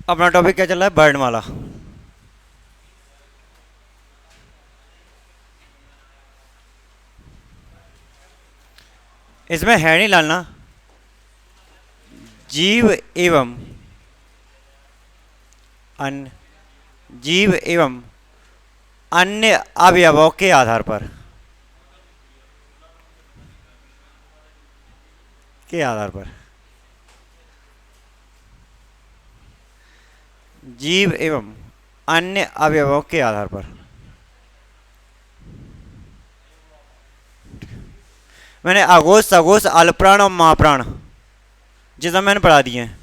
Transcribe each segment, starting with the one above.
अपना टॉपिक क्या चल रहा है? वर्णमाला। इसमें है नहीं डालना। जीव एवं अन्य जीव एवं अन्य अवयवों के आधार पर, के आधार पर, जीव एवं अन्य अवयवों के आधार पर। मैंने अघोष सघोष अल्पप्राण और महाप्राण जितना मैंने पढ़ा दिए हैं,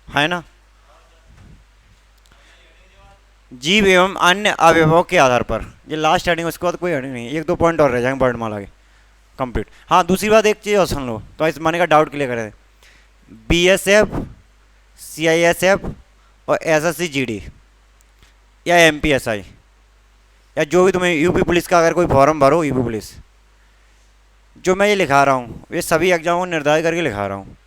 है ना। जीव एवं अन्य अवयवों के आधार पर, ये लास्ट हेडिंग, उसके बाद कोई हेडिंग नहीं, एक दो पॉइंट और रह जाएंगे वर्णमाला के कंप्लीट। हाँ, दूसरी बात, एक चीज़ और सुन लो तो इस माने का डाउट क्लियर करें। बीएसएफ, सीआईएसएफ और एसएससी जीडी या एमपीएसआई या जो भी तुम्हें यूपी पुलिस का अगर कोई फॉर्म भरो, यूपी पुलिस, जो मैं ये लिखा रहा हूँ ये सभी एग्जामों को निर्धारित करके लिखा रहा हूँ।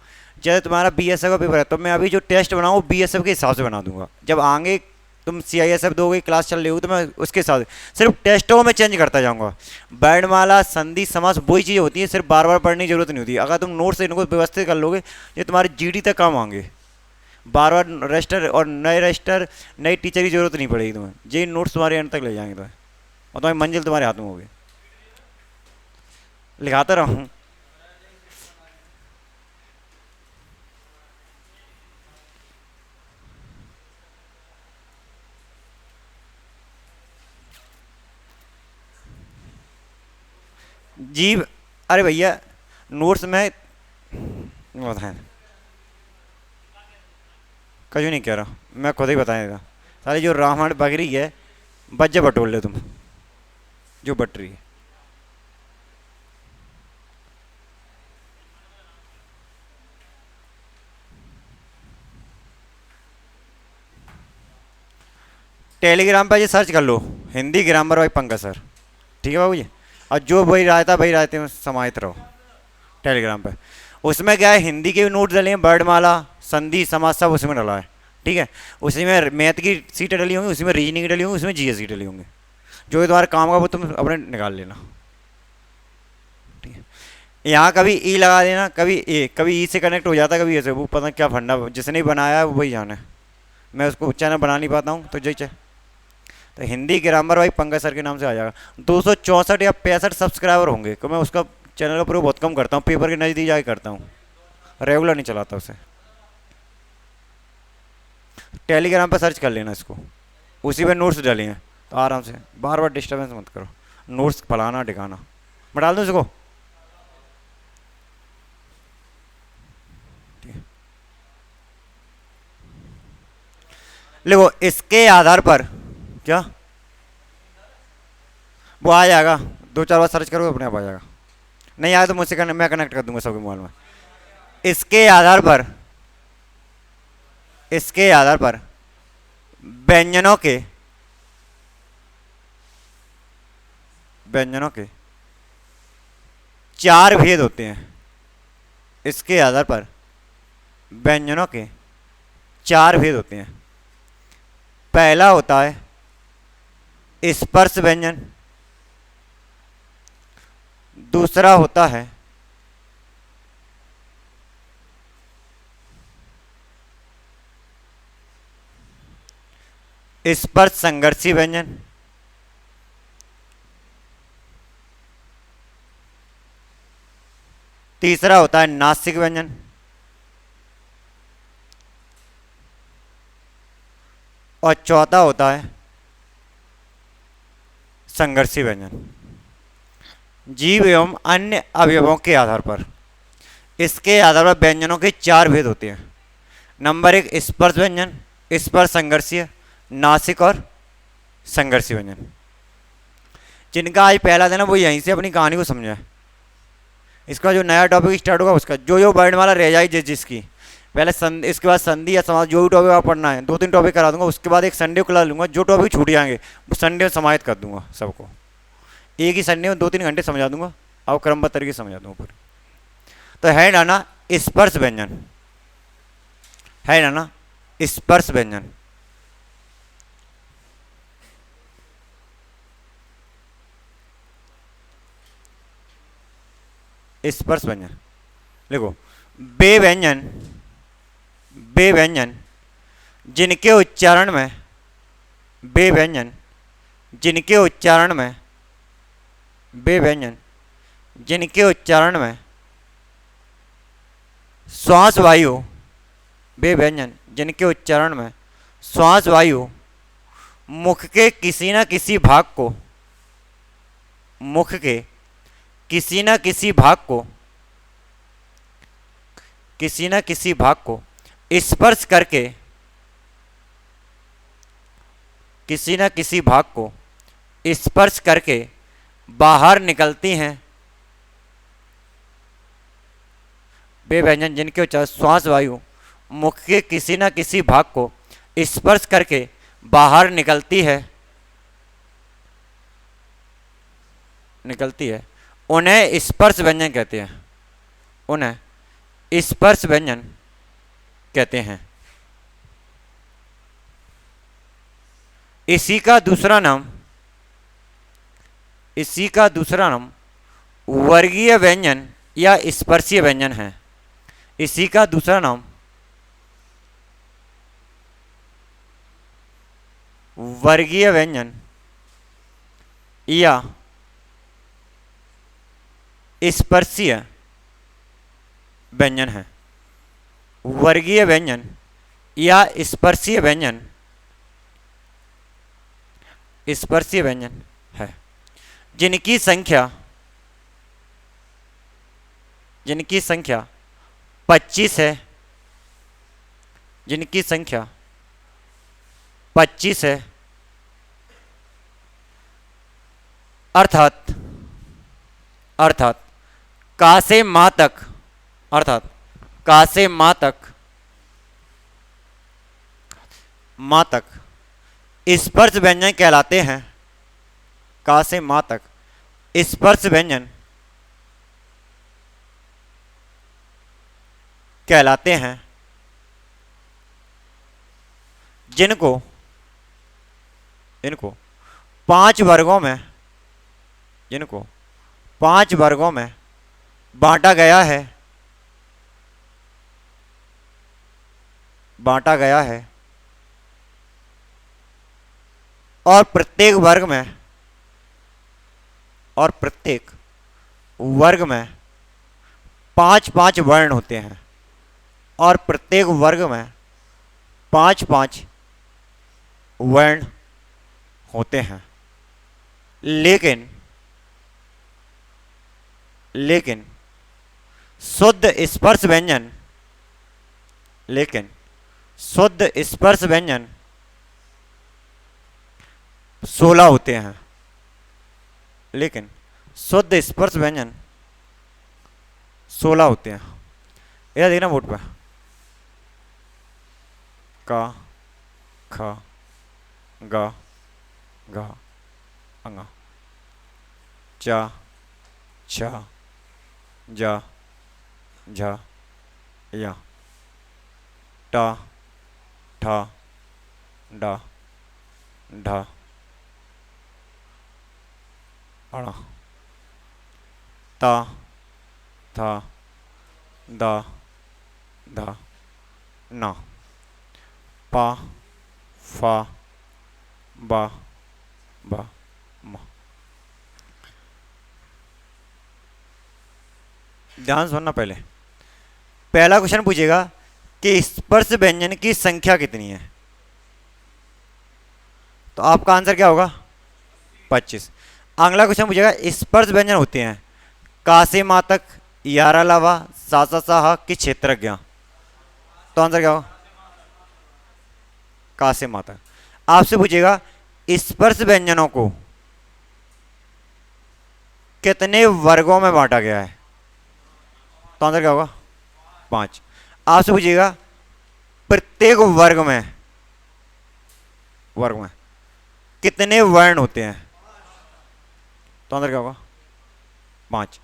जैसे तुम्हारा बीएसएफ का पेपर है तो मैं अभी जो टेस्ट बनाऊँ वो बीएसएफ के हिसाब से बना दूंगा। जब आगे तुम सीआईएसएफ दोगे, क्लास चल रही होगी, तो मैं उसके हिसाब से सिर्फ टेस्टों में चेंज करता जाऊंगा। वर्णमाला, संधि, समास वही चीज़ें होती हैं, सिर्फ बार बार पढ़ने की जरूरत नहीं होती। अगर तुम नोट से इनको व्यवस्थित कर लोगे ये तुम्हारे जीडी तक काम आएंगे। बार बार रजिस्टर और नए रजिस्टर, नई टीचर की जरूरत नहीं पड़ेगी तुम्हें। ये नोट्स तुम्हारे एंड तक ले जाएंगे तुम्हें और तुम्हारी मंजिल तुम्हारे हाथ में होगी। लिखाता रहूँ। जीव, अरे भैया नोट्स में बताएं, कभी नहीं कह रहा, मैं खुद ही बताएगा। सारी जो रामायण बग रही है बज्जे बटोल ले तुम, जो बट रही है। टेलीग्राम पर ये सर्च कर लो, Hindi grammar by Pankaj sir, ठीक है बाबू जी। और जो वही रायते में समाहित रहो टेलीग्राम पे। उसमें क्या है, हिंदी के भी नोट्स डले हैं, वर्णमाला, संधि, समास सब उसमें डला है, ठीक है। उसी में मैथ की सीटें डली होंगी, उसी में रीजनिंग की डली होंगी, उसमें जीएस की डली होंगी। जो भी तुम्हारे काम का वो तुम अपने निकाल लेना, ठीक है। यहाँ कभी ई लगा देना, कभी ए, कभी ई से कनेक्ट हो जाता है, कभी ए से, वो पता नहीं क्या फंडा जिसने बनाया है वही जाने। मैं उसको चैनल बना नहीं पाता हूँ तो जय। तो हिंदी ग्रामर भाई पंकज सर के नाम से आ जाएगा। 264 या 65 सब्सक्राइबर होंगे, तो मैं उसका चैनल का प्रयोग बहुत कम करता हूँ, पेपर के नज़दीक जाके करता हूँ, रेगुलर नहीं चलाता उसे। टेलीग्राम पर सर्च कर लेना इसको, उसी पे नोट्स डाली हैं, तो आराम से, बार बार डिस्टर्बेंस मत करो, नोट्स फलाना टिकाना। मैं डाल दूँ इसको, ठीक है। देखो इसके आधार पर क्या वो आ जाएगा, दो चार बार सर्च करो अपने आप आ जाएगा। नहीं आया तो मुझसे करने, मैं कनेक्ट कर दूंगा सबके मोबाइल में। इसके आधार पर, इसके आधार पर व्यंजनों के, व्यंजनों के चार भेद होते हैं। इसके आधार पर व्यंजनों के चार भेद होते हैं। पहला होता है स्पर्श व्यंजन, दूसरा होता है स्पर्श संघर्षी व्यंजन, तीसरा होता है नासिक व्यंजन, और चौथा होता है संघर्षी व्यंजन। जीव एवं अन्य अवयवों के आधार पर, इसके आधार पर व्यंजनों के चार भेद होते हैं। नंबर एक स्पर्श व्यंजन, स्पर्श संघर्षीय, नासिक और संघर्षी व्यंजन। जिनका आज पहला दिन है वो यहीं से अपनी कहानी को समझा है। इसका जो नया टॉपिक स्टार्ट होगा उसका जो जो वर्णमाला रह जाएगी जिसकी, पहले इसके बाद संधि या समाज जो भी टॉपिक आप पढ़ना है, दो तीन टॉपिक करा दूंगा। उसके बाद एक संडे को करा लूँगा, जो टॉपिक छूट जाएंगे वो संडे में समाहित कर दूंगा सबको। एक ही संडे में 2-3 घंटे समझा दूंगा और क्रमबद्ध तरीके से समझा दूंगा पूरी। तो है ना स्पर्श व्यंजन, है ना स्पर्श व्यंजन, स्पर्श व्यंजन। देखो, वे व्यंजन, वे व्यंजन जिनके उच्चारण में, वे व्यंजन जिनके उच्चारण में, वे व्यंजन जिनके उच्चारण में श्वास वायु, वे व्यंजन जिनके उच्चारण में श्वास वायु मुख के किसी न किसी भाग को, मुख के किसी न किसी भाग को, किसी न किसी भाग को स्पर्श करके, किसी न किसी भाग को स्पर्श करके बाहर निकलती हैं, वे व्यंजन जिनके उच्चारण श्वास वायु मुख के किसी न किसी भाग को स्पर्श करके बाहर निकलती है, निकलती है, उन्हें स्पर्श व्यंजन कहते हैं, उन्हें स्पर्श व्यंजन कहते हैं। इसी का दूसरा नाम, इसी का दूसरा नाम वर्गीय व्यंजन या स्पर्शीय व्यंजन है। इसी का दूसरा नाम वर्गीय व्यंजन या स्पर्शीय व्यंजन है। वर्गीय व्यंजन या स्पर्शीय व्यंजन, स्पर्शीय व्यंजन है जिनकी संख्या, जिनकी संख्या 25 है, जिनकी संख्या 25 है, अर्थात, अर्थात का से माँ तक, अर्थात का से माँ तक, माँ तक स्पर्श व्यंजन कहलाते हैं। का से माँ तक स्पर्श व्यंजन कहलाते हैं, जिनको, इनको 5 वर्गों में, जिनको 5 वर्गों में बांटा गया है, बांटा गया है, और प्रत्येक वर्ग में, और प्रत्येक वर्ग में 5-5 वर्ण होते हैं, और प्रत्येक वर्ग में 5-5 वर्ण होते हैं। लेकिन, लेकिन शुद्ध स्पर्श व्यंजन, लेकिन शुद्ध स्पर्श व्यंजन 16 होते हैं। लेकिन शुद्ध स्पर्श व्यंजन 16 होते हैं। यह देखना बोर्ड पर, का, ख, ग, घ, अंग, च, छ, ज, झ, य, ट, ठ, ड, ढ, अण, त, थ, द, ध, न, प, फ, ब, भ, म। ध्यान सुनना। पहले पहला क्वेश्चन पूछेगा कि स्पर्श व्यंजन की संख्या कितनी है, तो आपका आंसर क्या होगा? 25। अगला क्वेश्चन पूछेगा स्पर्श व्यंजन होते हैं का से माँ तक, यारा लावा, सा सा सा कि क्षेत्रज्ञ, तो आंसर क्या होगा? का से माँ तक। आपसे पूछेगा स्पर्श व्यंजनों को कितने वर्गों में बांटा गया है, तो आंसर क्या होगा? 5। आपसे पूछिएगा प्रत्येक वर्ग में, वर्ग में कितने वर्ण होते हैं, तो आंसर क्या होगा? 5।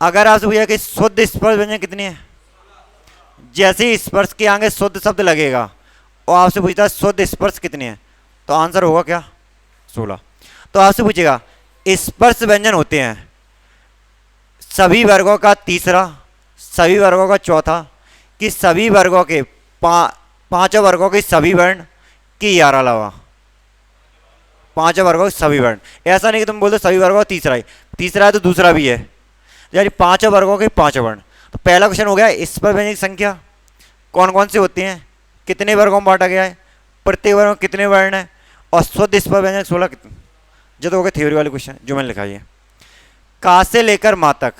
अगर आपसे पूछा कि शुद्ध स्पर्श व्यंजन कितनी है, जैसे ही स्पर्श के आगे शुद्ध शब्द लगेगा और आपसे पूछता है शुद्ध स्पर्श कितने हैं, तो आंसर होगा क्या, 16। तो आपसे पूछेगा स्पर्श व्यंजन होते हैं सभी वर्गों का तीसरा, सभी वर्गों का चौथा, कि सभी वर्गों के पांचों वर्गों के सभी वर्ण, कि 11 अलावा पांचों वर्गों के सभी वर्ण। ऐसा नहीं कि तुम बोल दो सभी वर्गों का तीसरा ही, तीसरा है तो दूसरा भी है, यानी पांचों वर्गों के पांचों वर्ण। तो पहला क्वेश्चन हो गया स्पर्श व्यंजन की संख्या कौन कौन से होते हैं, कितने वर्गों में बांटा गया है, प्रत्येक वर्ग में कितने वर्ण है, और शुद्ध स्पर्श व्यंजन 16 कितने। जो तो हो गए थ्योरी वाले क्वेश्चन जो मैंने लिखा है। का से लेकर माँ तक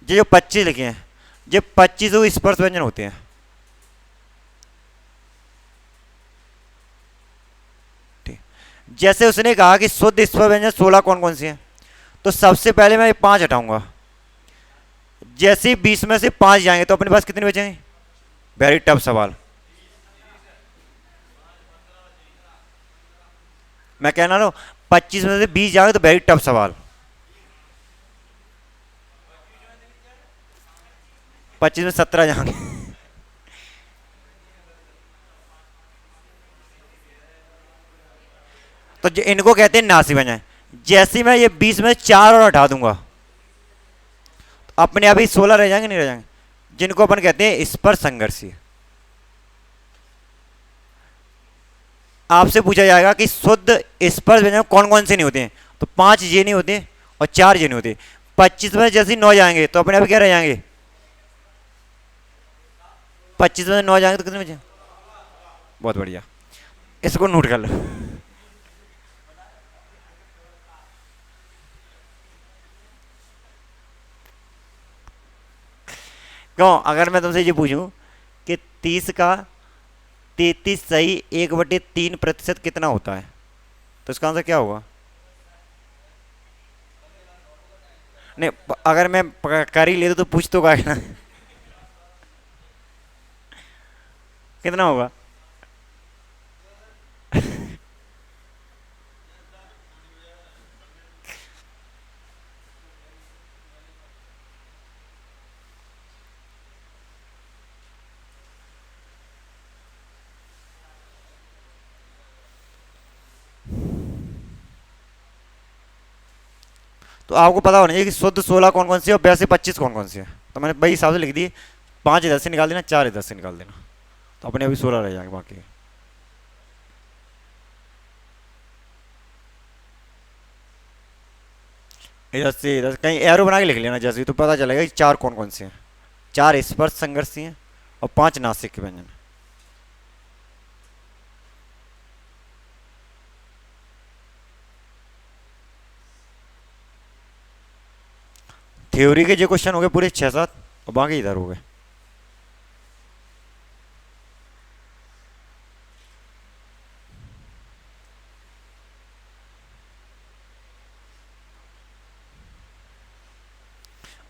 ये जो 25 लिखे हैं, ये 25 स्पर्श व्यंजन होते हैं। ठीक, जैसे उसने कहा कि शुद्ध स्पर्श व्यंजन 16 कौन कौन से हैं, तो सबसे पहले मैं 5 हटाऊंगा, जैसे ही 20 में से 5 जाएंगे तो अपने पास कितने बचेंगे। वेरी टफ सवाल, मैं कहना लो 25 में से 20 जाएंगे तो वेरी टफ सवाल। 25 में 17 जाएंगे तो इनको कहते हैं नासी व्यंजन। जैसे मैं ये 20 में 4 और हटा दूंगा तो अपने आप ही 16 रह जाएंगे, नहीं रह जाएंगे, जिनको अपन कहते हैं स्पर्श संघर्षीय। आपसे पूछा जाएगा कि शुद्ध स्पर्श व्यंजन कौन कौन से नहीं होते हैं, तो 5 ये नहीं होते और 4 ये नहीं होते। 25 में जैसे 9 जाएंगे तो अपने आप क्या रह जाएंगे, 25 में 9 जाएंगे तो कितने बचे। बहुत बढ़िया, इसको नोट कर लो। क्यों, अगर मैं तुमसे ये पूछूं कि 30 का 33 सही 1/3% कितना होता है, तो इसका आंसर क्या होगा। नहीं, अगर मैं कर ही ले तो पूछ तो का ना कितना होगा। तो आपको पता होना चाहिए कि शुद्ध 16 कौन कौन सी है और वैसे 25 कौन कौन सी है। तो मैंने भाई हिसाब से लिख दी, 5 इधर से निकाल देना, 4 इधर से निकाल देना, तो अपने अभी 16 रह जाएंगे बाकी। इधर कहीं एरो बना के लिख लेना जैसे, तो पता चलेगा कि 4 कौन कौन से हैं। 4 स्पर्श संघर्षी हैं और 5 नासिक के व्यंजन। थ्योरी के जो क्वेश्चन हो गए पूरे 6-7 और बाकी इधर हो गए।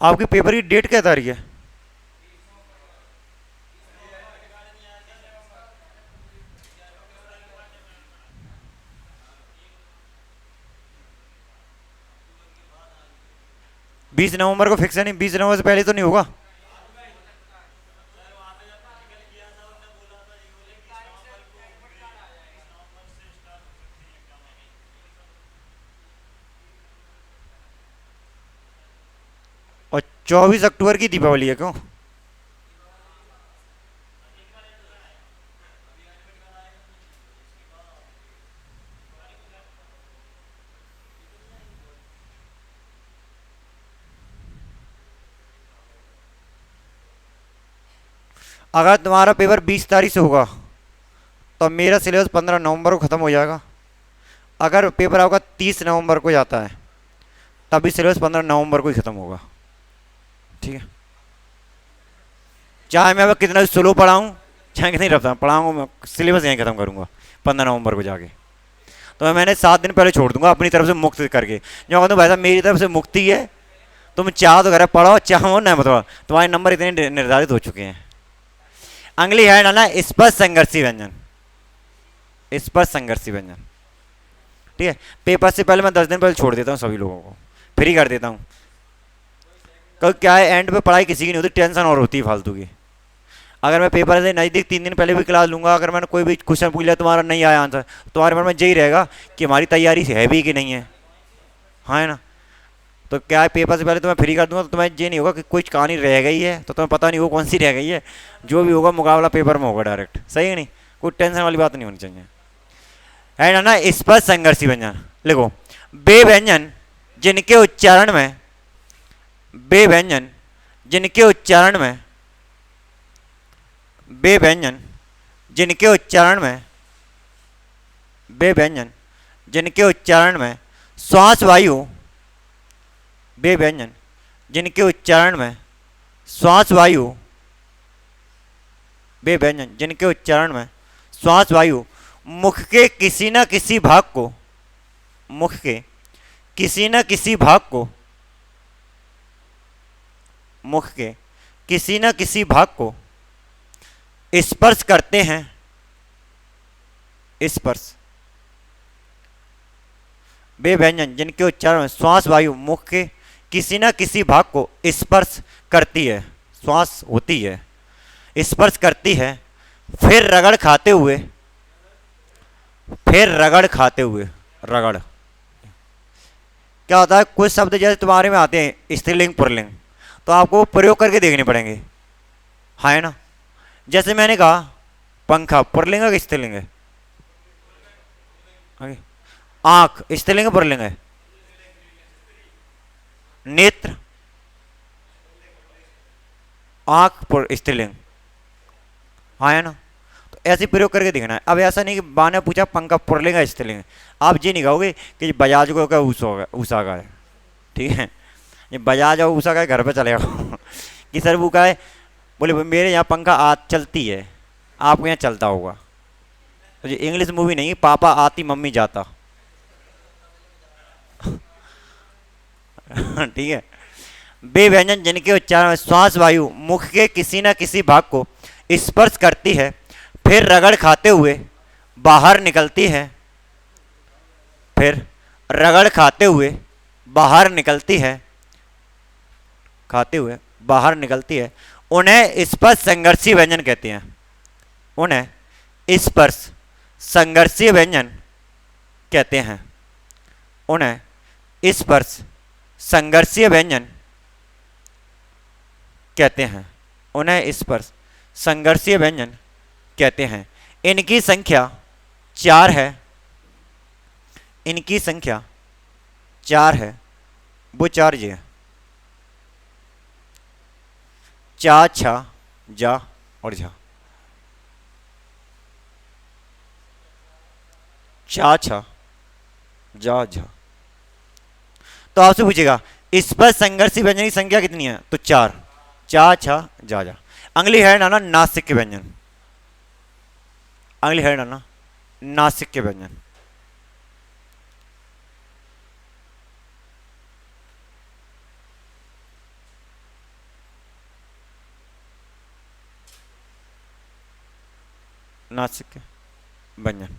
आपके पेपर की डेट क्या तारीख है। बीस नवंबर को फिक्स है, नहीं 20 नवंबर से पहले तो नहीं होगा। और 24 अक्टूबर की दीपावली है क्यों। अगर तुम्हारा पेपर 20 तारीख से होगा तो मेरा सिलेबस 15 नवंबर को ख़त्म हो जाएगा। अगर पेपर आपका 30 नवंबर को जाता है तभी सिलेबस 15 नवंबर को ही ख़त्म होगा। ठीक है, चाहे मैं अब कितना स्लो पढ़ाऊँ चाहे कितनी रफ्तार पढ़ाऊँगा, मैं सिलेबस यहीं ख़त्म करूँगा 15 नवंबर को जाके। तो मैंने 7 दिन पहले छोड़ दूंगा अपनी तरफ से मुक्त करके, जो कहता हूँ भाई साहब मेरी तरफ से मुक्ति है, तुम चाहो तो घर पढ़ो, चाहो ना मतलब तुम्हारे नंबर इतने निर्धारित हो चुके हैं। अगली है ना स्पर्श संघर्षी व्यंजन, स्पर्श संघर्षी व्यंजन। ठीक है, पेपर से पहले मैं 10 दिन पहले छोड़ देता हूँ, सभी लोगों को फ्री कर देता हूँ, क्योंकि क्या है एंड पे पढ़ाई किसी की नहीं होती, टेंशन और होती है फालतू की। अगर मैं पेपर से नज़दीक 3 दिन पहले भी क्लास लूंगा, अगर मैंने कोई भी क्वेश्चन पूछ लिया तुम्हारा नहीं आया आंसर, तुम्हारे मन में यही रहेगा कि हमारी तैयारी है भी कि नहीं है। हाँ है ना। तो क्या है, पेपर से पहले तुम्हें फ्री कर दूंगा तो तुम्हें ये नहीं होगा कि कुछ कहानी रह गई है, तो तुम्हें पता नहीं वो कौन सी रह गई है। जो भी होगा मुकाबला पेपर में होगा डायरेक्ट, सही है नहीं, कोई टेंशन वाली बात नहीं होनी चाहिए। है ना। इस पर संघर्षी व्यंजन लिखो। बे व्यंजन जिनके उच्चारण में, बे व्यंजन जिनके उच्चारण में, बे व्यंजन जिनके उच्चारण में, बे व्यंजन जिनके उच्चारण में श्वास वायु, बे व्यंजन जिनके उच्चारण में श्वास वायु, बे व्यंजन जिनके उच्चारण में श्वास वायु मुख के किसी न किसी भाग को, मुख के किसी न किसी भाग को, मुख के किसी न किसी भाग को स्पर्श करते हैं, स्पर्श, वे व्यंजन जिनके उच्चारण में श्वास वायु मुख के किसी न किसी भाग को स्पर्श करती है, श्वास होती है, स्पर्श करती है, फिर रगड़ खाते हुए, फिर रगड़ खाते हुए, रगड़ क्या होता है, कुछ शब्द जैसे तुम्हारे में आते हैं स्त्रीलिंग पुल्लिंग, तो आपको प्रयोग करके देखने पड़ेंगे। हाँ है ना। जैसे मैंने कहा पंखा पुल्लिंग है कि स्त्रीलिंग है? आंख स्त्रीलिंग पुल्लिंग है? नेत्र, आंख स्त्रीलिंग। हाँ है ना। तो ऐसे प्रयोग करके देखना है। अब ऐसा नहीं कि बा ने पूछा पंखा पुल्लिंग है स्त्रीलिंग है, आप ये नहीं कहोगे कि बजाज को क्या ऊषा का है, ठीक है, ये बजाज और ऊषा का घर पे चलेगा कि सर वो का है, बोले मेरे यहाँ पंखा चलती है, आपके यहाँ चलता होगा। तो ये इंग्लिश मूवी नहीं, पापा आती मम्मी जाता ठीक है। बे व्यंजन जिनके उच्चारण में श्वास वायु मुख के किसी न किसी भाग को स्पर्श करती है, फिर रगड़ खाते हुए बाहर निकलती है, फिर रगड़ खाते हुए बाहर निकलती है, खाते हुए बाहर निकलती है, उन्हें स्पर्श संघर्षीय व्यंजन कहते हैं, उन्हें स्पर्श संघर्षीय व्यंजन कहते हैं, उन्हें स्पर्श संघर्षीय व्यंजन कहते हैं, उन्हें स्पर्श संघर्षीय व्यंजन कहते हैं। इनकी संख्या 4 है, इनकी संख्या 4 है, वो 4 जी है, चा छा जा और झा, चा छा जा झा। तो आपसे पूछेगा इस पर संघर्षी व्यंजन की संख्या कितनी है, तो 4, चा छा जा जा। अगली है ना नासिक के व्यंजन, अगली है ना नासिक के व्यंजन। नासिक के व्यंजन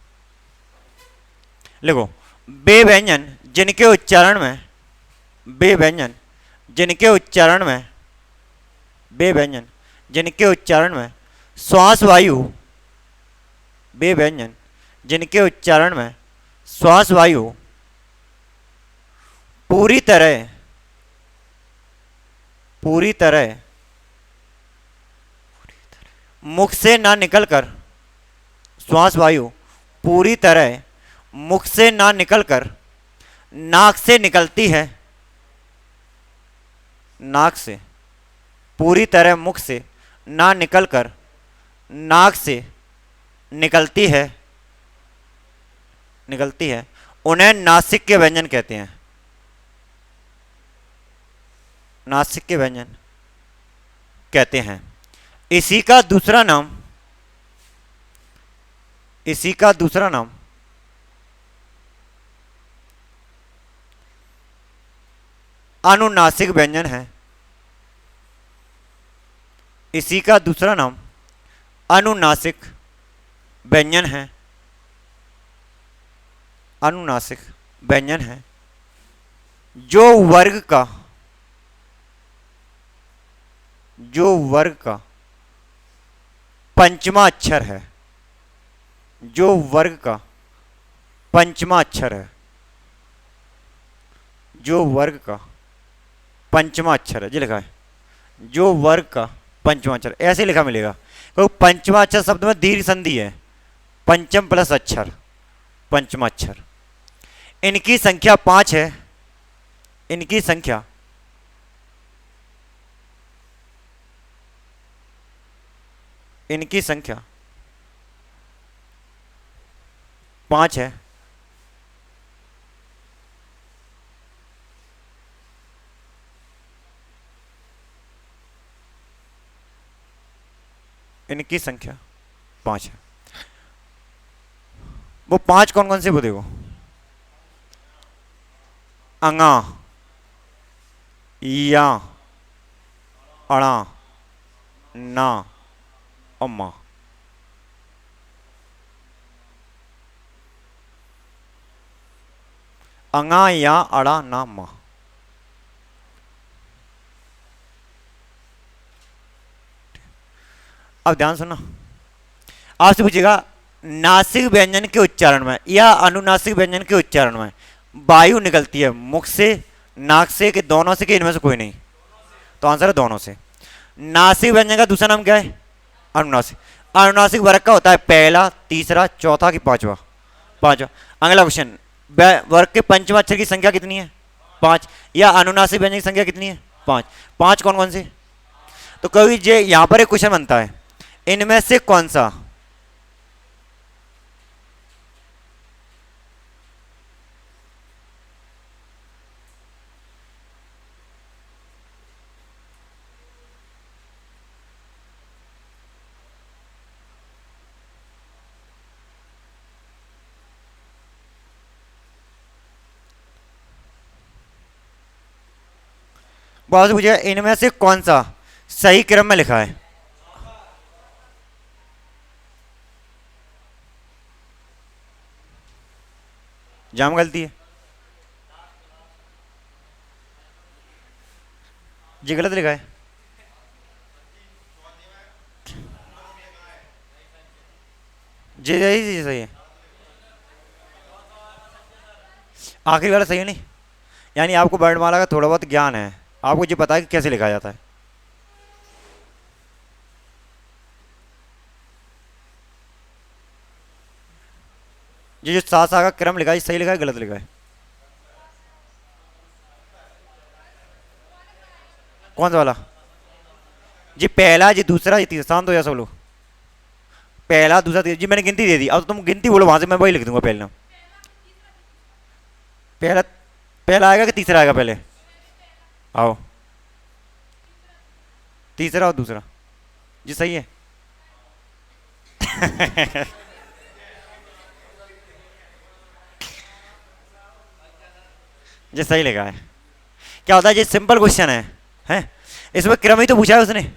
लिखो। बे व्यंजन जिनके उच्चारण में, बे व्यंजन जिनके उच्चारण में, बे व्यंजन जिनके उच्चारण में श्वास वायु, बे व्यंजन जिनके उच्चारण में श्वास वायु पूरी तरह, पूरी तरह मुख से ना निकलकर, श्वास वायु पूरी तरह मुख से ना निकलकर नाक से निकलती है, नाक से, पूरी तरह मुख से ना निकलकर नाक से निकलती है, निकलती है, उन्हें नासिक के व्यंजन कहते हैं, नासिक के व्यंजन कहते हैं। इसी का दूसरा नाम, इसी का दूसरा नाम अनुनासिक व्यंजन है, इसी का दूसरा नाम अनुनासिक व्यंजन है, अनुनासिक व्यंजन है, जो वर्ग का, जो वर्ग का पंचमा अक्षर है, जो वर्ग का पंचमा अक्षर है, जो वर्ग का पंचमा अक्षर है, जी लिखा है, जो वर्ग का पंचमा अक्षर, ऐसे लिखा मिलेगा, क्योंकि पंचमा अक्षर शब्द में दीर्घ संधि है, पंचम प्लस अक्षर, पंचमा अक्षर। इनकी संख्या 5 है, इनकी संख्या इनकी संख्या 5 है। इनकी संख्या 5 है। वो 5 कौन कौन से, वो देखो, अंगा, या, अड़ा, ना और मां। अंगा, या, अड़ा, ना, मां। अब ध्यान सुनना, आपसे पूछेगा नासिक व्यंजन के उच्चारण में या अनुनासिक व्यंजन के उच्चारण में वायु निकलती है मुख से, नाक से, कि दोनों से, कि इनमें से कोई नहीं? तो आंसर है दोनों से। नासिक व्यंजन का दूसरा नाम क्या है? अनुनासिक। अनुनासिक वर्ग का होता है पहला, तीसरा, चौथा कि पांचवा? पांचवा। अगला क्वेश्चन, वर्ग के पंचम अक्षर की संख्या कितनी है? 5। या अनुनासिक व्यंजन की संख्या कितनी है? 5। 5 कौन कौन से? तो कभी जे यहां पर एक क्वेश्चन बनता है, इनमें से कौन सा बहुत से पूछेगा इनमें से कौन सा सही क्रम में लिखा है? जाम गलती है जी, गलत लिखा है। जी जी सही है, आखिरी वाला सही है नहीं, यानी आपको वर्णमाला का थोड़ा बहुत ज्ञान है, आपको ये पता है कि कैसे लिखा जाता है। ये जो सा सा का क्रम लिखा है सही लिखा है गलत लिखा है? कौन सा वाला? जी पहला, जी दूसरा, जी तीसरा। शांत हो जाए सब लोग। पहला, दूसरा, तीसरा। जी मैंने गिनती दे दी, अब तुम गिनती बोलो वहां से, मैं वही लिख दूंगा पहले नाम। पहला, पहला आएगा कि तीसरा आएगा पहले? आओ, तीसरा और दूसरा। जी सही है। जी सही लिखा है। क्या होता है, ये सिंपल क्वेश्चन है इसमें क्रम ही तो पूछा है उसने,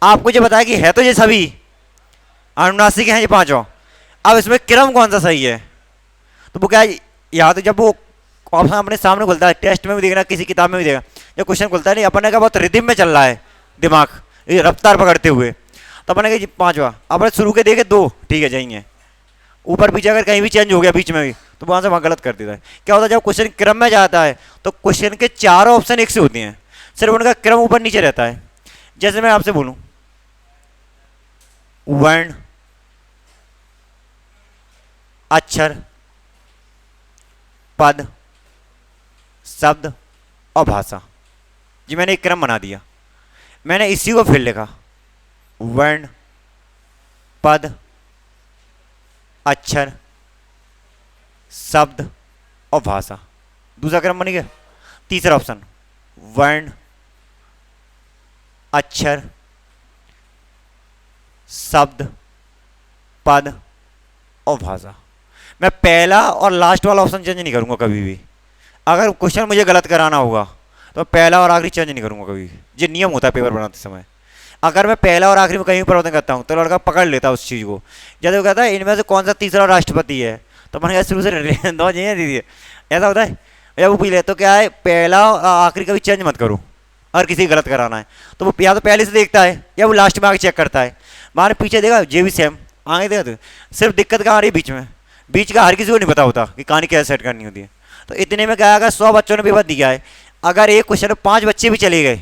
आपको ये बताया कि है तो ये सभी अनुनासिक हैं ये पांचों, अब इसमें क्रम कौन सा सही है? तो वो क्या है, या तो जब वो ऑप्शन अपने सामने खुलता है, टेस्ट में भी देखना, किसी किताब में भी देखना, जब क्वेश्चन खुलता है नहीं, अपने का बहुत रिदिम में चल रहा है दिमाग, ये रफ्तार पकड़ते हुए, तो अपने का पांचवा, अपने शुरू के देखे 2 ठीक है जाएंगे, ऊपर पीछे अगर कहीं भी चेंज हो गया बीच में भी तो वहां से वहां गलत कर देता है। क्या होता है, जब क्वेश्चन क्रम में जाता है तो क्वेश्चन के चारों ऑप्शन एक से होते हैं, सिर्फ उनका क्रम ऊपर नीचे रहता है। जैसे मैं आपसे बोलूं वर्ण, अक्षर, पद, शब्द और भाषा, जी मैंने एक क्रम बना दिया, मैंने इसी को फिर लिखा वर्ण, पद, अक्षर, शब्द और भाषा, दूसरा क्रम बन गया। तीसरा ऑप्शन वर्ण, अक्षर, शब्द, पद और भाषा। मैं पहला और लास्ट वाला ऑप्शन चेंज नहीं करूंगा कभी भी, अगर क्वेश्चन मुझे गलत कराना होगा तो पहला और आखिरी चेंज नहीं करूंगा कभी भी, ये नियम होता है पेपर बनाते समय। अगर मैं पहला और आखिरी में कहीं परिवर्तन करता हूं तो लड़का पकड़ लेता है उस चीज़ को। जैसे वो कहता है इनमें से कौन सा तीसरा राष्ट्रपति है, तो मैंने कहा शुरू से दो चाहिए दीजिए, ऐसा होता है भैया। वो पूछ ले तो क्या है, पहला और आखिरी कभी चेंज मत करो, अगर किसी गलत कराना है तो वो या तो पहले से देखता है या वो लास्ट में आके चेक करता है। हमारे पीछे देखा जे भी सेम आगे देखा तो सिर्फ दिक्कत कहाँ आ रही है बीच में, बीच का हर किसी को नहीं पता होता कि कहानी कैसे सेट करनी होती है। तो इतने में क्या, अगर 100 बच्चों ने पेपर दिया है, अगर एक क्वेश्चन में 5 बच्चे भी चले गए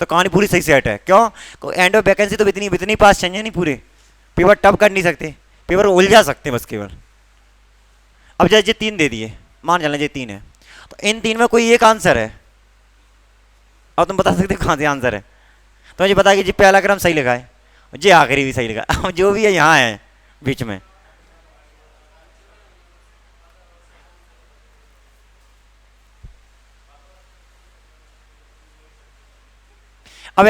तो कहानी पूरी सही सेट है। क्यों? एंड ऑफ वैकेंसी तो इतनी पास चाहिए नहीं, पूरे पेपर टफ कर नहीं सकते, पेपर उलझा सकते बस केवल। अब जैसे 3 दे दिए, मान चलना ये 3 है, तो इन 3 में कोई एक आंसर है। अब तुम बता सकते हो कहाँ से आंसर है, तो मुझे बता कि जी पहला क्रम सही लगा है, जी आखिरी भी सही लगा। अब जो भी है यहाँ है बीच में। अब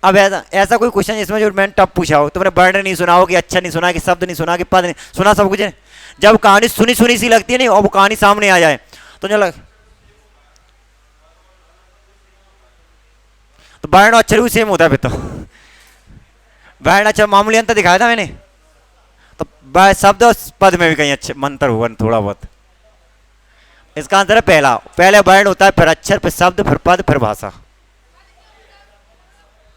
अब ऐसा कोई क्वेश्चन जिसमें जो मैंने टफ पूछा हो, तुमने वर्ण नहीं सुना हो, कि अच्छा नहीं सुना, कि शब्द नहीं सुना, कि पद नहीं सुना, सब कुछ है। जब कहानी सुनी सुनी सी लगती है नहीं, और वो कहानी सामने आ जाए तो जो लग, तो वर्ण और अक्षर भी सेम होता है फिर तो। वर्ण अक्षर मामूली अंतर दिखाया था मैंने, तो शब्द और पद में भी कहीं अच्छे मंत्र हुआ थोड़ा बहुत। इसका आंसर है पहला, पहले वर्ण होता है, फिर अक्षर, फिर शब्द, फिर पद, फिर भाषा।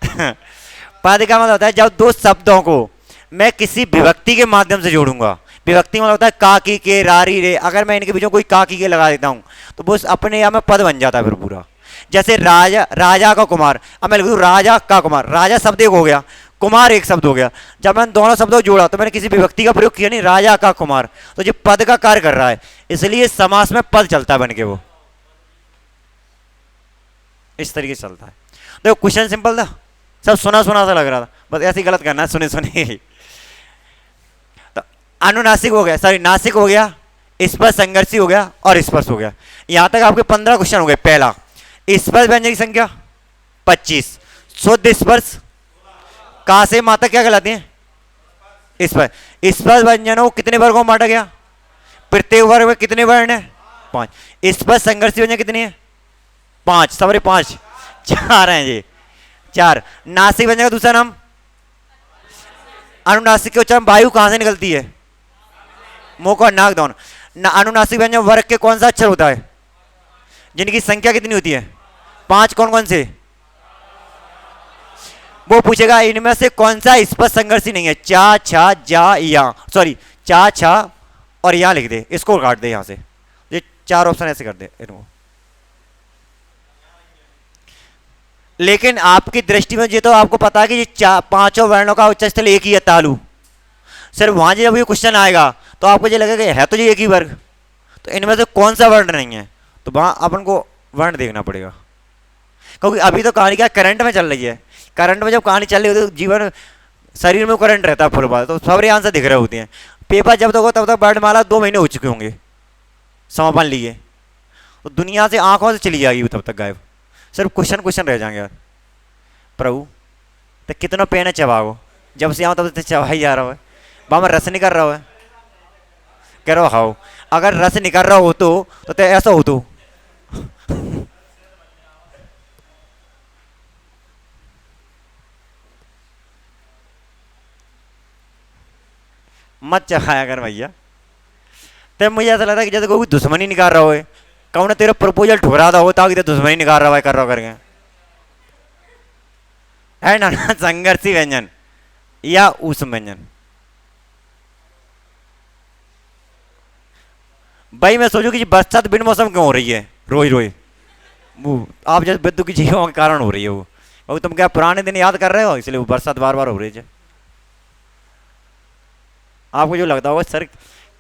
पद का मतलब होता है जब दो शब्दों को मैं किसी विभक्ति के माध्यम से जोड़ूंगा। विभक्ति मतलब होता है का, की, के, रारी, रे। अगर मैं इनके बीच में कोई का, की, के लगा देता हूं तो वो अपने आप में पद बन जाता है फिर पूरा। जैसे राजा, राजा का कुमार, अब मैं लिख दूं राजा का कुमार, राजा शब्द एक हो गया, कुमार एक शब्द हो गया। जब मैंने दोनों शब्दों को जोड़ा तो मैंने किसी विभक्ति का प्रयोग किया नहीं, राजा का कुमार, तो ये पद का कार्य कर रहा है, इसलिए समास में पद चलता है बन के, वो इस तरीके से चलता है। देखो क्वेश्चन सिंपल था, सब सुना सुना सा लग रहा था, बस ऐसे ही गलत करना है, सुने सुने। तो अनुनासिक हो गया, सॉरी नासिक हो गया, स्पर्श संघर्षी हो गया, और स्पर्श हो गया। यहां तक आपके 15 क्वेश्चन हो गए। पहला, स्पर्श व्यंजन की संख्या 25, शुद्ध स्पर्श का से माता क्या कहलाती है? स्पर्श। स्पर्श व्यंजनों को कितने वर्गों में बांटा गया? प्रत्येक वर्ग में कितने वर्ण है? 5। स्पर्श संघर्षी व्यंजन कितनी है? 5, सॉरी 5, 4 हैं जी, 4। नासिक व्यंजन का दूसरा नाम? अनुनासिक के उच्चारण वायु कहां से निकलती है? मुख और नाक दोनों। अनुनासिक व्यंजन वर्ग के कौन सा अक्षर होता है जिनकी संख्या कितनी होती है? 5। कौन कौन से? वो पूछेगा इनमें से कौन सा स्पर्श संघर्षी नहीं है? चा, छा, जा, या, सॉरी चा, छा और या लिख दे, इसको काट दे यहां से, ये 4 ऑप्शन ऐसे कर दे इनको। लेकिन आपकी दृष्टि में ये तो आपको पता है कि ये 5 वर्णों का उच्च स्थल एक ही है, तालु। सिर्फ वहां जब ये क्वेश्चन आएगा तो आपको ये लगेगा है तो ये एक ही वर्ग, तो इनमें से कौन सा वर्ण नहीं है, तो वहां अपन को वर्ण देखना पड़ेगा। क्योंकि अभी तो कहानी क्या करंट में चल रही है, करंट में जब कहानी चल रही होती है तो जीवन शरीर में करंट रहता है फुल बात, तो सारे आंसर दिख रहे होते हैं। पेपर जब तक हो तब तक वर्णमाला 2 महीने हो चुके होंगे समापन लिए, तो दुनिया से आंखों से चली जाएगी तब तक गायब, सिर्फ क्वेश्चन क्वेश्चन रह जाएंगे यार। प्रभु तो कितना पेन है चबाओ, जब से आओ तब से चबा ही जा रहा है, बाबा रस निकल रहा है, कह रहा हो हाओ, अगर रस निकल रहा हो तो ऐसा हो तो मत चखाया कर भैया। तब मुझे ऐसा लगता है कि जैसे कोई दुश्मनी निकाल रहा हो, कौन ने तेरा प्रपोजल ठुकरा था हो ताकि दुश्मनी निकाल रहा है कर रहा करके, है ना? संघर्षी व्यंजन या ऊष्म व्यंजन। भाई मैं सोचू कि बरसात बिन मौसम क्यों हो रही है रोज रोज, वो आप जैसे विद्युत की चीजों के कारण हो रही है वो, क्योंकि तुम क्या पुराने दिन याद कर रहे हो इसलिए वो बरसात बार बार हो रही है। आपको जो लगता होगा सर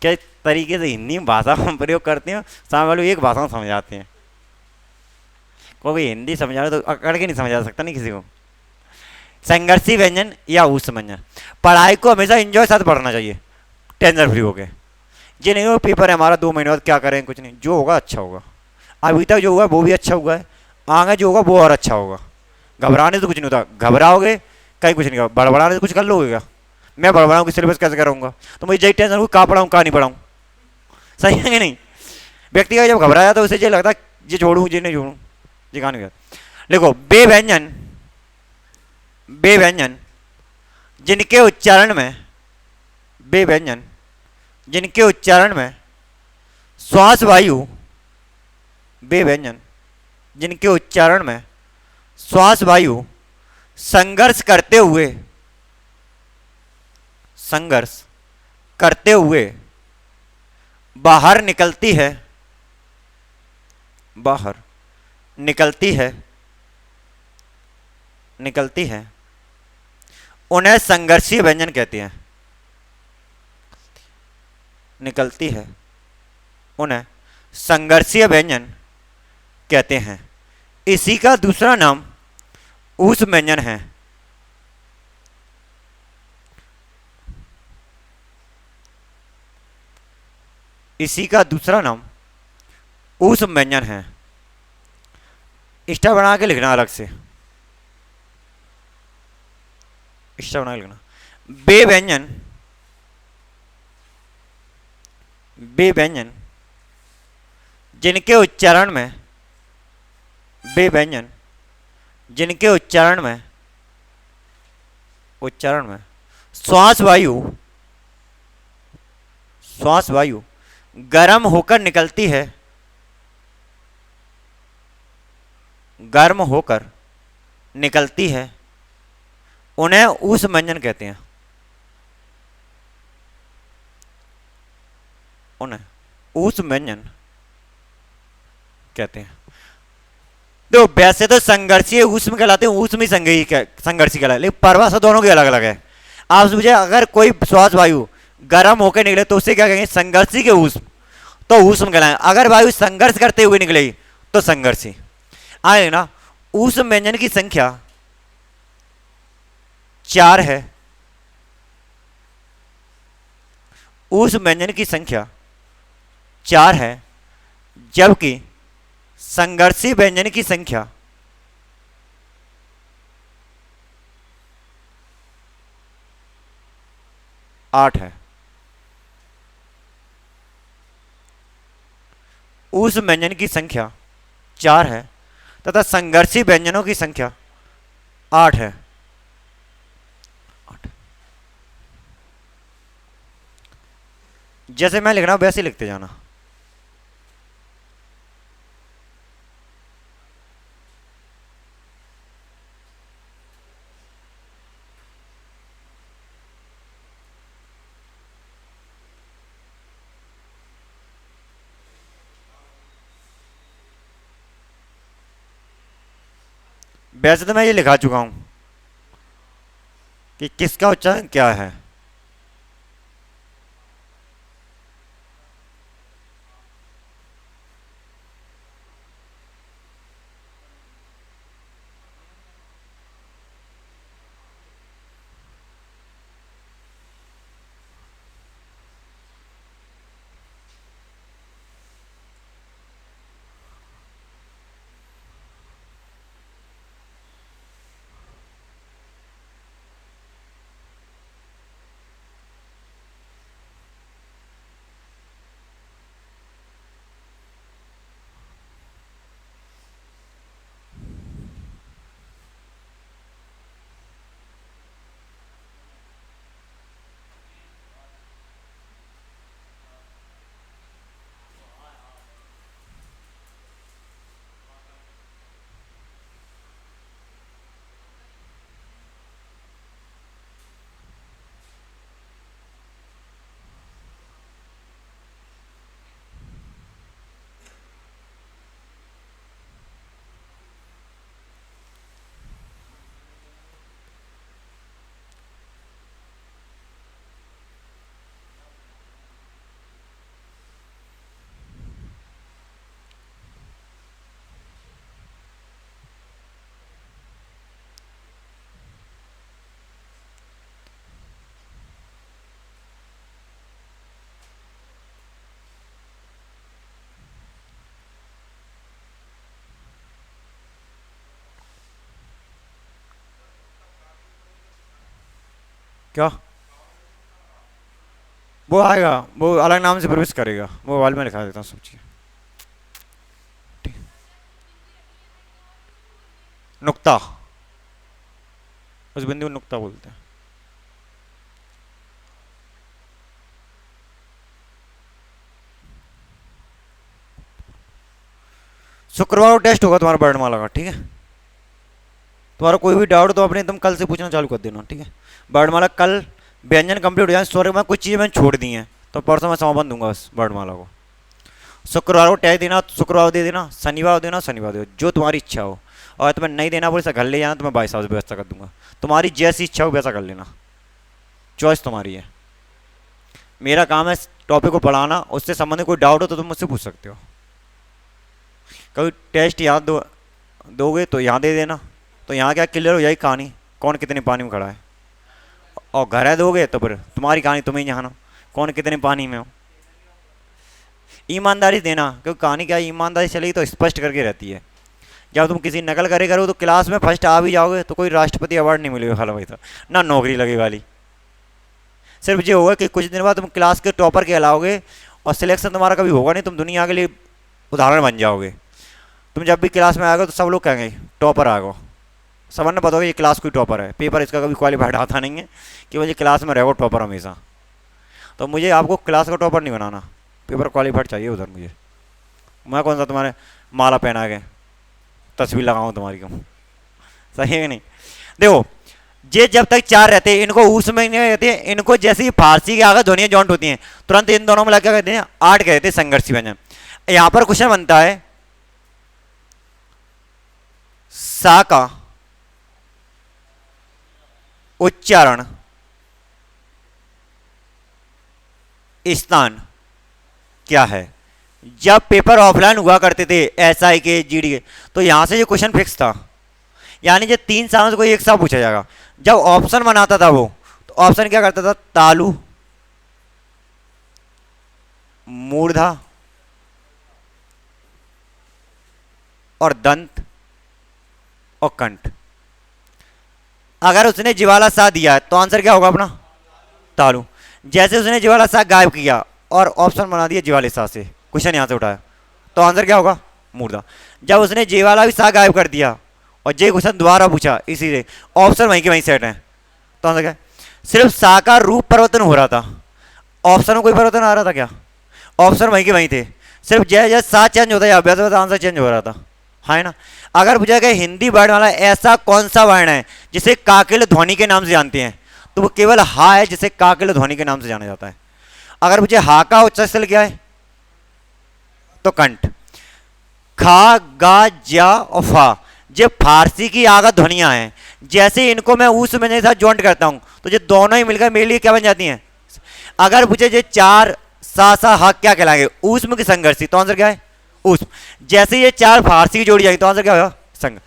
क्या तरीके से हिंदी भाषा हम प्रयोग करते हैं, सामने वाले एक भाषा में समझाते हैं, कोई हिंदी समझा रहे तो अकड़ के नहीं समझा सकता नहीं किसी को। संघर्षी व्यंजन या ऊष्म व्यंजन। पढ़ाई को हमेशा एंजॉय साथ पढ़ना चाहिए, टेंशन फ्री होके। ये नहीं हो पेपर है हमारा 2 महीने बाद क्या करें, कुछ नहीं, जो होगा अच्छा होगा। अभी तक जो हुआ वो भी अच्छा हुआ है, आगे जो होगा वो और अच्छा होगा। घबराने से कुछ नहीं होता, घबराओगे कहीं कुछ नहीं होगा, बड़बड़ाने से कुछ कर लोगे क्या? मैं बड़बड़ाऊँ कि सिलेबस कैसे कराऊंगा, तो मुझे यही टेंशन हो कहाँ पढ़ाऊँ कहाँ नहीं पढ़ाऊँ, सही है कि नहीं? व्यक्ति का जब घबराया तो उसे ये लगता है ये छोड़ूँ ये नहीं छोड़ूँ, ये कहाँ नहीं गया। देखो बे व्यंजन, बे व्यंजन जिनके उच्चारण में, बे व्यंजन जिनके उच्चारण में श्वास वायु, बे व्यंजन जिनके उच्चारण में श्वास वायु संघर्ष करते हुए संघर्ष करते हुए बाहर निकलती है, बाहर निकलती है, निकलती है, उन्हें संघर्षीय व्यंजन कहते हैं। निकलती है, उन्हें संघर्षीय व्यंजन कहते हैं। इसी का दूसरा नाम ऊष्म व्यंजन है। इसी का दूसरा नाम ऊष्म व्यंजन है। स्टार बना के लिखना अलग से, स्टार बना के लिखना। वे व्यंजन, वे व्यंजन जिनके उच्चारण में, वे व्यंजन जिनके उच्चारण में, उच्चारण में श्वास वायु, श्वास वायु गर्म होकर निकलती है, गर्म होकर निकलती है, उन्हें ऊष्म व्यंजन कहते हैं। उन्हें ऊष्म व्यंजन कहते हैं। तो वैसे तो संघर्षीय ऊष्म कहलाते हैं, ऊष्म ही संघर्षी कहलाते, लेकिन परिभाषा दोनों की अलग अलग है। आप समझे, अगर कोई श्वास वायु गर्म होकर निकले तो उसे क्या कहेंगे? संघर्षी के ऊष्म, तो ऊष्म कहलाएंगे। अगर वायु संघर्ष करते हुए निकलेगी तो संघर्षी आए ना। ऊष्म व्यंजन की संख्या 4 है। ऊष्म व्यंजन की संख्या 4 है, जबकि संघर्षी व्यंजन की संख्या 8 है। ऊष्म व्यंजन की संख्या 4 है तथा संघर्षी व्यंजनों की संख्या 8 है। 8। जैसे मैं लिख रहा हूं वैसे लिखते जाना। वैसे तो मैं ये लिखा चुका हूं कि किसका उच्चारण क्या है। क्या? वो आएगा, वो अलग नाम से प्रवेश करेगा, वो मोबाइल में लिखा देता हूँ सब चीज़। नुक्ता, उस बिंदु को नुक्ता बोलते हैं। शुक्रवार को टेस्ट होगा तुम्हारा वर्णमाला का, ठीक है? तुम्हारा कोई भी डाउट तो अपने एकदम कल से पूछना चालू कर देना, ठीक है? वर्णमाला कल व्यंजन कंप्लीट हो जाए, स्वर्ग में कुछ चीज़ें मैंने छोड़ दी हैं, तो परसों मैं समापन दूंगा बस वर्णमाला को। शुक्रवार को टैग देना तो शुक्रवार को दे देना, शनिवार को देना शनिवार को दे, जो तुम्हारी इच्छा हो। और तुम्हें नहीं देना बोले घर ले जाना तो मैं भाई साहब से व्यवस्था कर दूंगा, तुम्हारी जैसी इच्छा हो वैसा कर लेना, चॉइस तुम्हारी है। मेरा काम है टॉपिक को पढ़ाना, उससे संबंधित कोई डाउट हो तो तुम मुझसे पूछ सकते हो। कभी टेस्ट यहाँ दोगे तो यहाँ दे देना, तो यहाँ क्या क्लियर हो जाएगी कहानी, कौन कितने पानी में खड़ा है। और घर है दोगे तो फिर तुम्हारी कहानी तुम्हें जानो कौन कितने पानी में हो। ईमानदारी देना, क्योंकि कहानी क्या है, ईमानदारी चलेगी तो स्पष्ट करके रहती है। जब तुम किसी नकल करे करो तो क्लास में फर्स्ट आ भी जाओगे तो कोई राष्ट्रपति अवार्ड नहीं मिलेगा खाला भाई साहब, ना नौकरी लगेगी वाली। सिर्फ ये होगा कि कुछ दिन बाद तुम क्लास के टॉपर कहलाओगे और सिलेक्शन तुम्हारा कभी होगा नहीं, तुम दुनिया के लिए उदाहरण बन जाओगे। तुम जब भी क्लास में आओगे तो सब लोग कहेंगे टॉपर आ गो, सबने पता होगा ये क्लास कोई टॉपर है, पेपर इसका कभी क्वालिफाइड आता नहीं है कि मुझे क्लास में रहेगा टॉपर हमेशा। तो मुझे आपको क्लास का टॉपर नहीं बनाना, पेपर क्वालिफाइड चाहिए उधर मुझे। मैं कौन सा तुम्हारे माला पहना के तस्वीर लगाऊँ तुम्हारी, क्यों, सही है कि नहीं। देखो ये जब तक चार रहते हैं इनको उस में नहीं रहते हैं, इनको जैसे फारसी के आगे ध्वनियाँ जॉइंट होती हैं तुरंत इन दोनों में लग क्या कहते हैं, आठ कहते हैं संघर्षी व्यंजन। यहाँ पर क्वेश्चन बनता है सा का उच्चारण स्थान क्या है। जब पेपर ऑफलाइन हुआ करते थे एसआई के जीडी के, तो यहां से ये क्वेश्चन फिक्स था, यानी ये 3 सालों से कोई एक साल पूछा जाएगा। जब ऑप्शन बनाता था वो, तो ऑप्शन क्या करता था, तालु, मूर्धा और दंत और कंठ। अगर उसने जिवाला सा दिया है तो आंसर क्या होगा अपना, तालु। जैसे उसने जिवाला सा गायब किया और ऑप्शन बना दिया जिवाले सा से, क्वेश्चन यहां से उठाया, तो आंसर क्या होगा, मूर्धा। जब उसने जिवाला भी सा गायब कर दिया और जे क्वेश्चन दोबारा पूछा इसी से, ऑप्शन वहीं के वहीं सेट है, तो आंसर क्या, सिर्फ सा का रूप परिवर्तन हो रहा था, ऑप्शन में कोई परिवर्तन आ रहा था क्या, ऑप्शन वहीं के वहीं थे, सिर्फ जय जय सा चेंज होता है, वैसे वैसे आंसर चेंज हो रहा था, है ना। अगर पूछा गया हिंदी वर्ण वाला ऐसा कौन सा वर्ण है जिसे काकिल ध्वनि के नाम से जानते हैं, तो वो केवल हा है जिसे काकिल ध्वनि के नाम से जाना जाता है। अगर मुझे हा का उच्चारण क्या है, तो कंठ। खा गा जा और फा ये फारसी की आगत ध्वनियां हैं, जैसे इनको मैं उस में के साथ जॉइंट करता हूं तो ये दोनों ही मिलकर मेरे लिए क्या बन जाती हैं। अगर पूछे ये चार सा हा क्या कहलाएंगे, ऊष्म की संघर्षी, तो आंसर क्या है, ऊष्म। जैसे ये चार फारसी की जोड़ी जाएगी तो आंसर क्या होगा, संघ।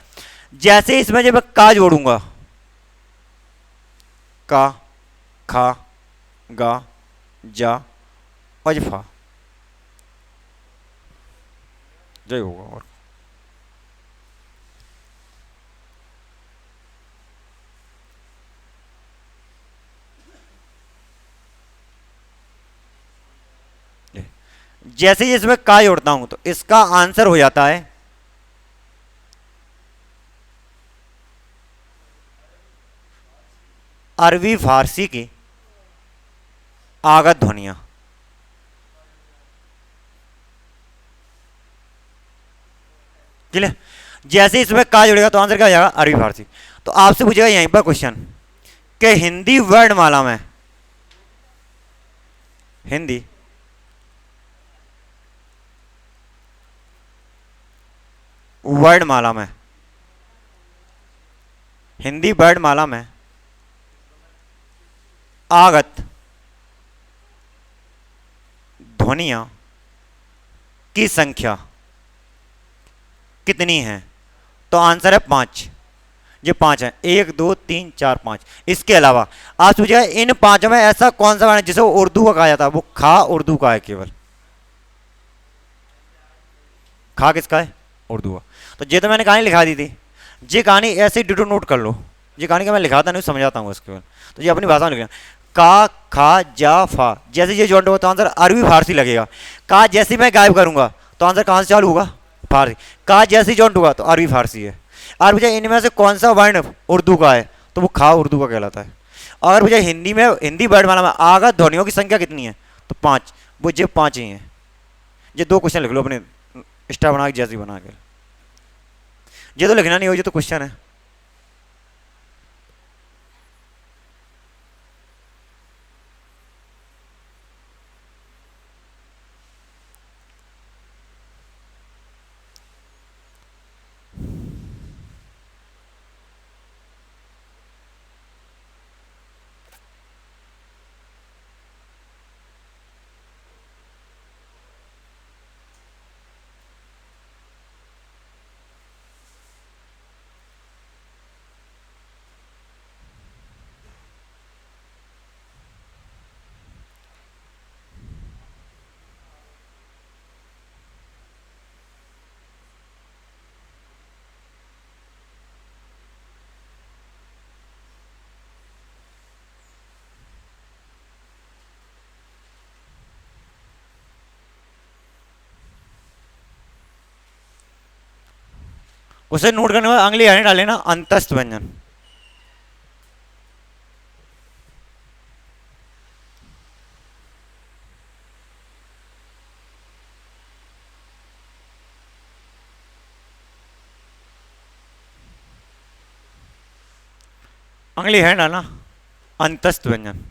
जैसे इसमें जब मैं का जोड़ूंगा, का खा गा जा और फा, जय होगा। और जैसे ही इसमें का जोड़ता हूं तो इसका आंसर हो जाता है अरबी फारसी की आगत ध्वनियां। क्लियर। जैसे इसमें का जुड़ेगा तो आंसर क्या हो जाएगा, अरबी फारसी। तो आपसे पूछेगा यहीं पर क्वेश्चन कि हिंदी वर्णमाला में, हिंदी वर्णमाला में, हिंदी वर्णमाला में आगत ध्वनियां की संख्या कितनी है, तो आंसर है 5। ये 5 है, 1 2 3 4 5। इसके अलावा आप पूछिएगा इन 5 में ऐसा कौन सा वर्ण है जिसे उर्दू का कहा जाता है, वो खा उर्दू का है, केवल खा किसका है, उर्दू का। तो ये तो मैंने कहानी लिखा दी थी, ये कहानी ऐसे डिटो नोट कर लो, ये कहानी का मैं लिखाता नहीं समझाता हूँ इसके बाद, तो ये अपनी भाषा में लिखना। का खा जा फा, जैसे ये जॉइंट होगा तो आंसर अरबी फारसी लगेगा। का जैसे मैं गायब करूंगा तो आंसर कहां से चालू होगा, फारसी। का जैसे जॉइंट होगा तो अरबी फारसी है। और मुझे इनमें से कौन सा वर्ण उर्दू का है, तो वो खा उर्दू का कहलाता है। अगर मुझे हिंदी में, हिंदी वर्णमाला में आगत ध्वनियों की संख्या कितनी है, तो 5, वो ये 5 ही हैं। ये 2 क्वेश्चन लिख लो अपने स्टार बना के, जैसे बना के। ये तो लिखना नहीं हो, ये तो क्वेश्चन है। उसे नोट करने में अगली लाइन डाले ना, अंतस्थ व्यंजन। अगली है डालना, अंतस्थ व्यंजन।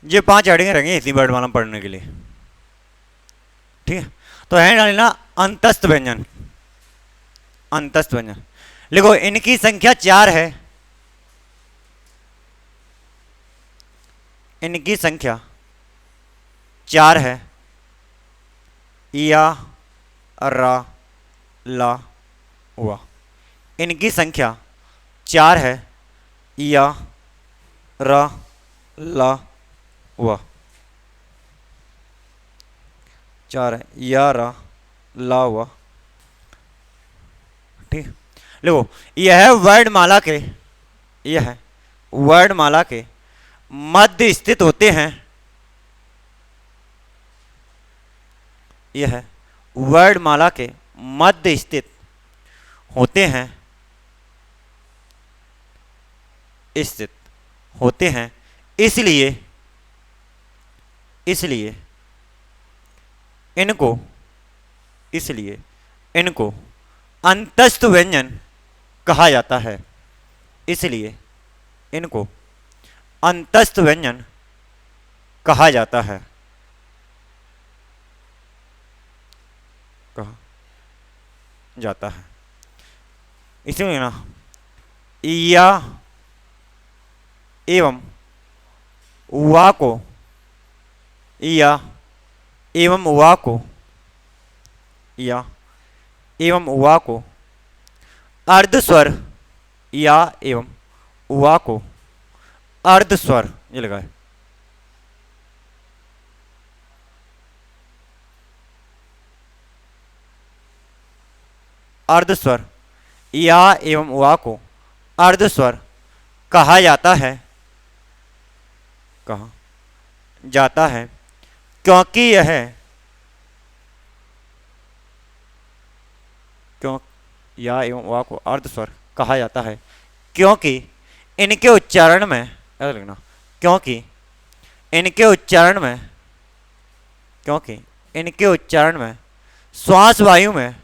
ये 5 हेडिंग रहेंगी इसी वर्डमाला पढ़ने के लिए, ठीक है। तो है डालना अंतस्थ व्यंजन, अंतस्थ व्यंजन। लिखो इनकी संख्या 4 है, इनकी संख्या 4 है, या रा ला हुआ। इनकी संख्या 4 है, या रा ला हुआ। 4 है, या रा ला हुआ, ठीक। देखो यह वर्णमाला के, यह वर्णमाला के मध्य स्थित होते हैं, यह वर्णमाला के मध्य स्थित होते हैं, स्थित होते हैं, इसलिए इसलिए इनको, इसलिए इनको अंतस्थ व्यंजन कहा जाता है, इसलिए इनको अंतस्थ व्यंजन कहा जाता है, कहा जाता है। इसलिए ना या एवं वा को, या एवं वा को, या एवं वा को अर्ध स्वर, या एवं वा को अर्ध स्वर, ये लगा है, अर्ध स्वर, या एवं वा को अर्ध स्वर कहा जाता है, कहा जाता है, क्योंकि यह, क्यों, या एवं वा को अर्ध स्वर कहा जाता है क्योंकि इनके उच्चारण में, ऐसा लिखना, क्योंकि इनके उच्चारण में, क्योंकि इनके उच्चारण में श्वास वायु में,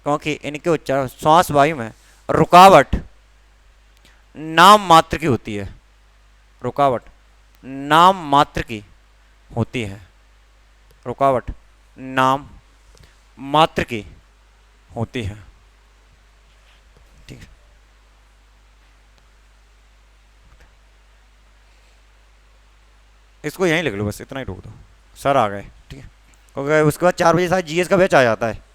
क्योंकि इनके उच्चारण श्वास वायु में रुकावट नाम मात्र की होती है, रुकावट नाम मात्र की होती है, रुकावट नाम मात्र की होती है, ठीक है। इसको यहीं लिख लो, बस इतना ही रोक दो, सर आ गए, ठीक है। क्योंकि उसके बाद 4 बजे शायद जीएस का बैच आ जाता है।